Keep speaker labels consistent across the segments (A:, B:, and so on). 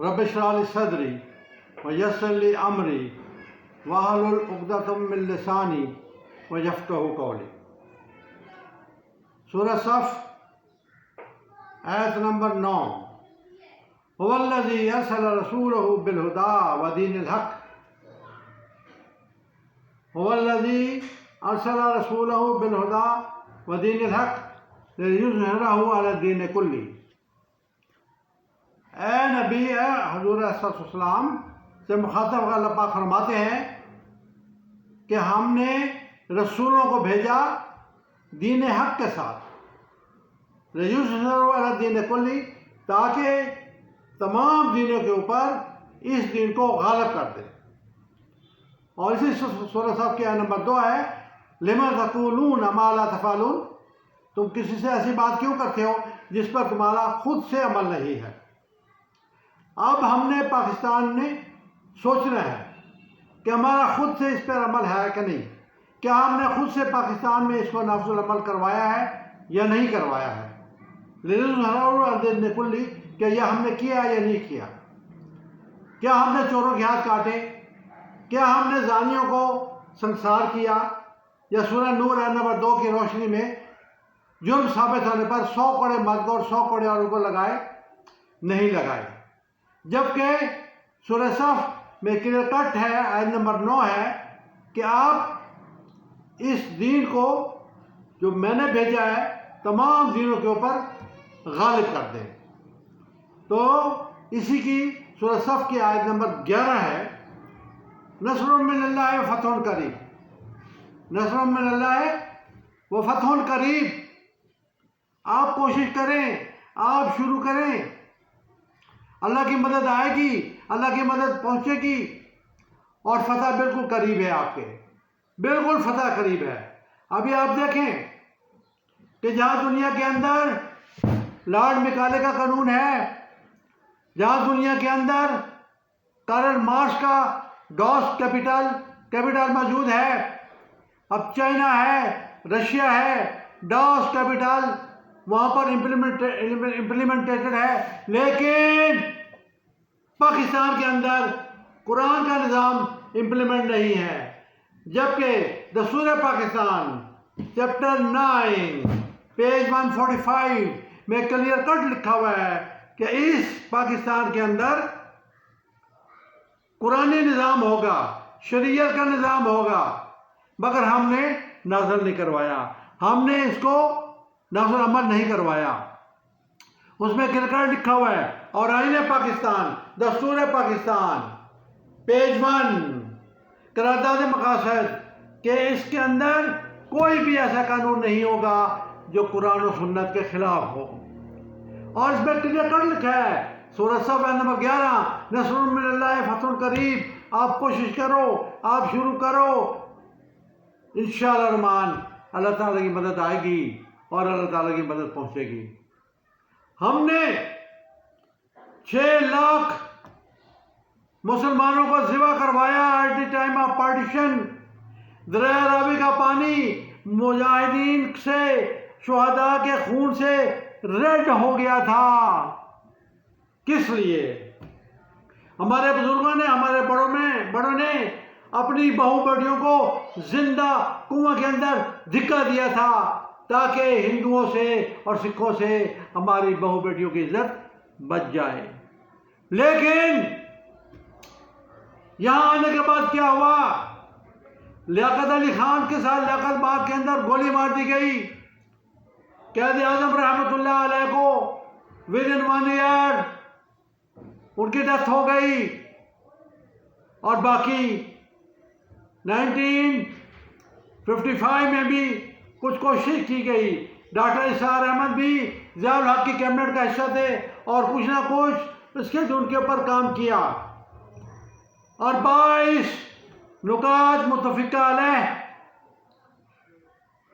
A: رب اشرح لی صدری ویسر لی امری واحلل عقدۃ من لسانی یفقہوا قولی۔ سورہ صف آیت نمبر 9۔ هو الذی ارسل رسولہ بالہدی ودین الحق هو الذی ارسل رسولہ بالہدی ودین الحق لیظہرہ علی الدین کلہ۔ اے نبی، اے حضور صلی اللہ علیہ وسلم سے مخاطب اللہ پاک فرماتے ہیں کہ ہم نے رسولوں کو بھیجا دین حق کے ساتھ، لیظہرہ علی الدین کلہ، تاکہ تمام دینوں کے اوپر اس دین کو غالب کر دے۔ اور اسی سورہ صف کی آیت نمبر 2 ہے، لِمَ تَقُولُونَ مَا لَا تَفْعَلُونَ، تم کسی سے ایسی بات کیوں کرتے ہو جس پر تمہارا خود سے عمل نہیں ہے۔ اب ہم نے پاکستان نے سوچنا ہے کہ ہمارا خود سے اس پر عمل ہے کہ نہیں، کیا ہم نے خود سے پاکستان میں اس کو نافذ العمل کروایا ہے یا نہیں کروایا ہے۔ لیظہرہ علی الدین کلہ، کہ یہ ہم نے کیا یا نہیں کیا، کیا ہم نے چوروں کے ہاتھ کاٹے، کیا ہم نے زانیوں کو سنسار کیا، یا سورہ نور آیت نمبر 2 کی روشنی میں جرم ثابت ہونے پر 100 کوڑے مرد کو اور 100 کوڑے عورتوں کو لگائے، نہیں لگائے۔ جبکہ سورہ صف میں کلیئر کٹ ہے، آیت نمبر 9 ہے کہ آپ اس دین کو جو میں نے بھیجا ہے تمام دینوں کے اوپر غالب کر دیں۔ تو اسی کی سورہ صف کی آیت نمبر 11 ہے، نصر من اللہ و فتح قریب، نصر من اللہ و فتح قریب۔ آپ کوشش کریں، آپ شروع کریں، اللہ کی مدد آئے گی، اللہ کی مدد پہنچے گی، اور فتح بالکل قریب ہے، آپ کے بالکل فتح قریب ہے۔ ابھی آپ دیکھیں کہ جہاں دنیا کے اندر لارڈ میکالے کا قانون ہے، جہاں دنیا کے اندر کارل مارکس کا ڈاس کیپیٹل موجود ہے، اب چائنا ہے، رشیا ہے، ڈاس کیپیٹل وہاں پر امپلیمنٹیڈ ہے، لیکن پاکستان کے اندر قرآن کا نظام امپلیمنٹ نہیں ہے۔ جبکہ دستور پاکستان چیپٹر 9 پیج 145 میں کلیئر کٹ لکھا ہوا ہے کہ اس پاکستان کے اندر قرآنی نظام ہوگا، شریعت کا نظام ہوگا، مگر ہم نے نازل نہیں کروایا، ہم نے اس کو نافذ عمل نہیں کروایا۔ اس میں کلیئر کٹ لکھا ہوا ہے، اور آئین پاکستان، دستور پاکستان پیج 1 قرارداد مقاصد، کہ اس کے اندر کوئی بھی ایسا قانون نہیں ہوگا جو قرآن و سنت کے خلاف ہو۔ اور اس میں کلیئر کٹ لکھا ہے، سورہ صف آیت نمبر 11، نصر من اللہ فتح قریب۔ آپ کوشش کرو، آپ شروع کرو، انشاءاللہ الرحمن اللہ تعالیٰ کی مدد آئے گی اور اللہ تعالیٰ کی مدد پہنچے گی۔ ہم نے 6 لاکھ مسلمانوں کو ذبح کروایا at the time of partition. دریائے راوی کا پانی مجاہدین سے، شہداء کے خون سے ریڈ ہو گیا تھا۔ کس لیے؟ ہمارے بزرگوں نے، ہمارے بڑوں نے اپنی بہو بیٹیوں کو زندہ کنواں کے اندر دھکا دیا تھا، تاکہ ہندوؤں سے اور سکھوں سے ہماری بہو بیٹیوں کی عزت بچ جائے۔ لیکن یہاں آنے کے بعد کیا ہوا؟ لیاقت علی خان کے ساتھ لیاقت باغ کے اندر گولی مار دی گئی۔ قائد اعظم رحمۃ اللہ علیہ کو within 1 year ان کی ڈیتھ ہو گئی، اور باقی 1955 میں بھی کچھ کوشش کی گئی۔ ڈاکٹر اسحاق احمد بھی ضیاء الحق کی کیبنٹ کا حصہ تھے، اور کچھ نہ کچھ اس کے ان کے اوپر کام کیا، اور 22 نکات متفقہ علیہ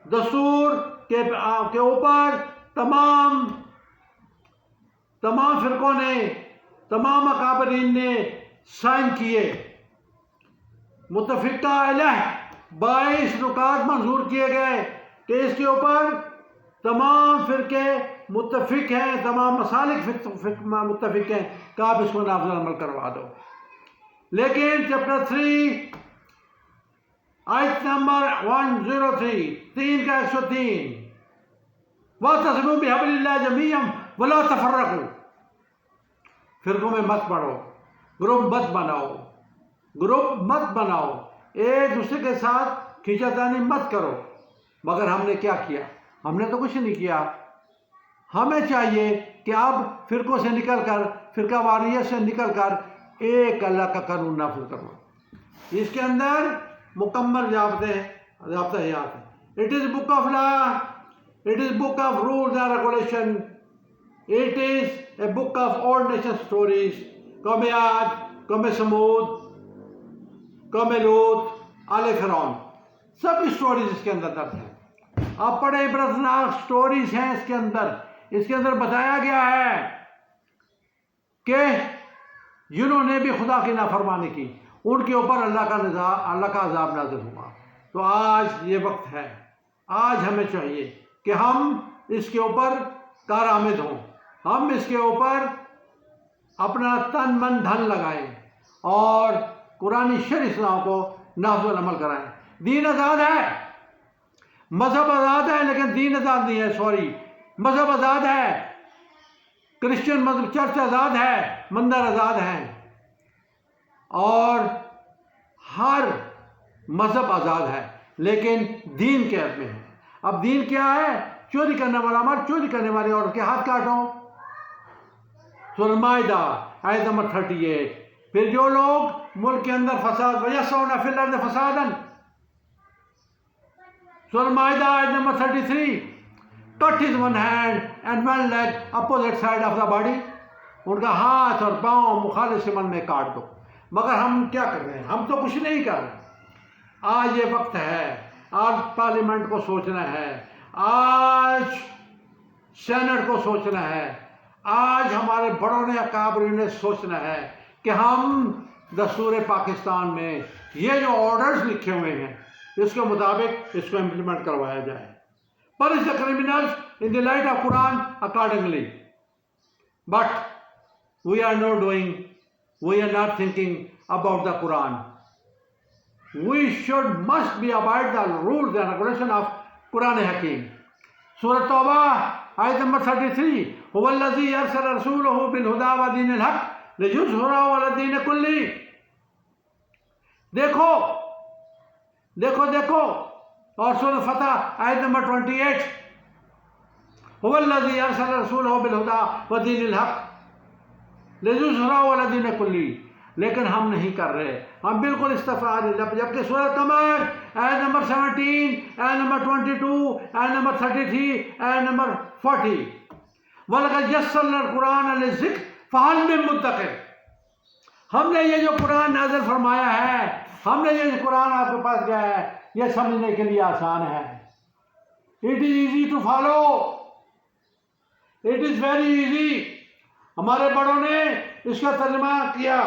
A: دستور کے اوپر تمام فرقوں نے، تمام اکابرین نے سائن کیے۔ متفقہ علیہ 22 نکات منظور کیے گئے کہ اس کے اوپر تمام فرقے متفق ہیں، تمام مسالک متفق ہیں کہ آپ اس کو نافذ عمل کروا دو. لیکن چیپٹر 3 آیت نمبر 103 3 کا 103 وَاعْتَصِمُوا بِحَبْلِ اللَّهِ جَمِيعًا وَلَا تَفَرَّقُوا. فرقوں میں مت پڑو، گروپ مت بناؤ، ایک دوسرے کے ساتھ کھینچا تانی مت کرو. مگر ہم نے کیا کیا؟ ہم نے تو کچھ نہیں کیا. ہمیں چاہیے کہ اب فرقوں سے نکل کر، فرقہ واریت سے نکل کر ایک اللہ کا قانون نافذ کرو. اس کے اندر مکمل ضابطہ حیات ہے. It is book of law, it is book of rules and regulation, it is a book of old nation stories. قوم عاد، قوم سمود، قوم لوط، آل فرعون، سب اسٹوریز اس کے اندر درج ہیں. آپ بڑے عبرتناک اسٹوریز ہیں اس کے اندر. اس کے اندر بتایا گیا ہے کہ جنہوں نے بھی خدا کی نافرمانی کی ان کے اوپر اللہ کا عذاب نازل ہوا. تو آج یہ وقت ہے، آج ہمیں چاہیے کہ ہم اس کے اوپر کارآمد ہوں، ہم اس کے اوپر اپنا تن من دھن لگائیں اور قرآن شرعی اصلاح کو نافذ العمل کرائیں. دین آزاد ہے، مذہب آزاد ہے، لیکن دین آزاد نہیں ہے. سوری، مذہب آزاد ہے، کرسچن مذہب، چرچ آزاد ہے، مندر آزاد ہیں، اور ہر مذہب آزاد ہے، لیکن دین کے حد میں ہے. اب دین کیا ہے؟ چوری کرنے والا مرد چوری کرنے والی عورت کے ہاتھ کاٹو. سورۃ المائدہ آیت نمبر 38. پھر جو لوگ ملک کے اندر فساد وَيَسْعُونَ فِي الْأَرْضِ فَسَادًا، سورۃ المائدہ آیت number 33. cut his one hand and one leg opposite side of the body. ان کا ہاتھ اور پاؤں مخالف سمن میں کاٹ دو. مگر ہم کیا کر رہے ہیں؟ ہم تو کچھ نہیں کر رہے. آج یہ وقت ہے، آج پارلیمنٹ کو سوچنا ہے، آج سینٹ کو سوچنا ہے، آج ہمارے بڑوں نے اکابرین نے سوچنا ہے کہ ہم دستور پاکستان میں یہ جو آرڈرز لکھے ہوئے ہیں اس کے مطابق اس کو امپلیمنٹ کروایا جائے. Punish the criminals in the light of Quran accordingly. But we are not doing, we are not thinking about the Quran. We must be abide the rules and regulation of Quran Hakim. Surah Tawbah, ayat number 33. هو الذي أرسل رسوله بالهدى ودين الحق ليظهره على الدين كله. دیکھو اور سورۃ فتح آیت نمبر 28. هو الذي أرسل رسوله بالهدى ودين الحق ليظهره على الدين كله. لیکن ہم نہیں کر رہے، ہم بالکل استغفار اللہ. جبکہ سورۃ قمر آیت نمبر 17، آیت نمبر 22، آیت نمبر 33، آیت نمبر 40. وَلَقَدْ يَسَّرْنَا الْقُرْآنَ لِلذِّكْرِ فَهَلْ مِن مُدَّكِرٍ. ہم نے یہ جو قرآن نازل فرمایا ہے، ہم نے یہ قرآن آپ کے پاس گیا ہے، یہ سمجھنے کے لیے آسان ہے. It is easy to follow. It is very easy. ہمارے بڑوں نے اس کا ترجمہ کیا،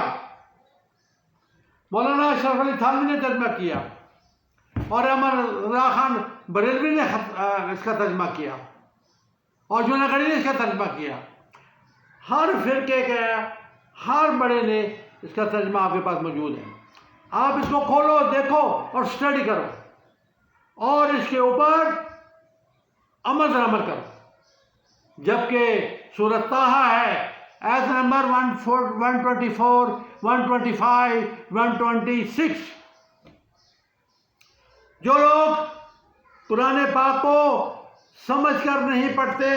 A: مولانا اشرف علی تھانوی نے ترجمہ کیا، اور احمد رضا خان بریلوی نے اس کا ترجمہ کیا، اور جوناگڑھی نے اس کا ترجمہ کیا. ہر فرقے کے ہر بڑے نے اس کا ترجمہ آپ کے پاس موجود ہے. آپ اس کو کھولو، دیکھو اور اسٹڈی کرو اور اس کے اوپر عمل کرو. جبکہ سورۃ طٰہٰ ہے آیت نمبر 124، 125، 126. جو لوگ قرآن پاک کو سمجھ کر نہیں پڑھتے،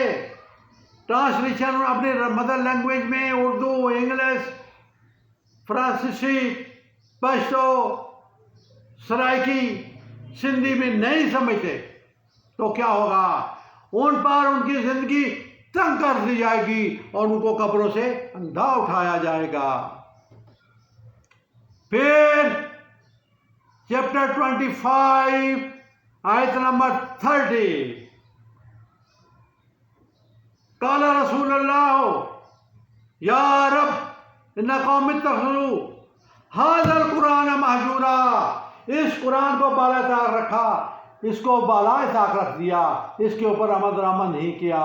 A: ٹرانسلیشن اپنی مدر لینگویج میں اردو، انگلش، فرانسیسی، پشتو، سرائکی، سندھی میں نہیں سمجھتے، تو کیا ہوگا؟ ان پر ان کی زندگی تنگ کر دی جائے گی اور ان کو قبروں سے اندھا اٹھایا جائے گا. پھر چیپٹر 25 آیت نمبر 30. قال رسول اللہ یا رب ان قوم اتخذوا هذا القرآن مہجورا. اس قرآن کو بالا طاق رکھا، اس کو بالا طاق رکھ دیا، اس کے اوپر عمل درآمد نہیں کیا.